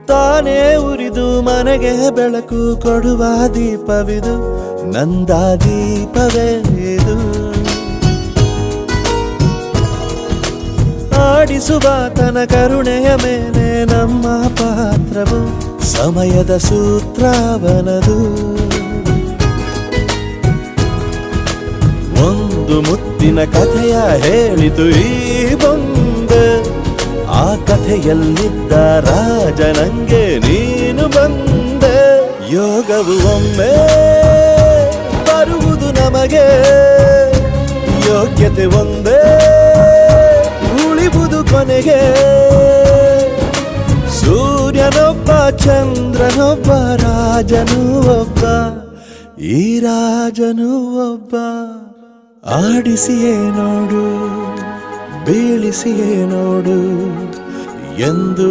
ತಾನೇ ಉರಿದು ಮನೆಗೆ ಬೆಳಕು ಕೊಡುವ ದೀಪವಿದು, ನಂದ ದೀಪವೇ ಇದು. ಆಡಿಸುವ ತನ ಕರುಣೆಯ ಮೇಲೆ ನಮ್ಮ ಪಾತ್ರವು, ಸಮಯದ ಸೂತ್ರವನದು. ಒಂದು ಮುತ್ತಿನ ಕಥೆಯ ಹೇಳಿತು ಈ ಬೊಂಬೆ, ಆ ಕಥೆಯಲ್ಲಿದ್ದ ರಾಜ ನಂಗೆ ನೀನು ಬಂದೆ. ಯೋಗವು ಒಮ್ಮೆ ಬರುವುದು ನಮಗೆ, ಯೋಗ್ಯತೆ ಒಂದೇ ಉಳಿವುದು ಕೊನೆಗೆ. ಸೂರ್ಯನೊಬ್ಬ ಚಂದ್ರನೊಬ್ಬ ರಾಜನು ಒಬ್ಬ, ಈ ರಾಜನು ಒಬ್ಬ. ಆಡಿಸಿಯೇ ನೋಡು, ಬೀಳಿಸಿಯೇ ನೋಡು ಎಂದು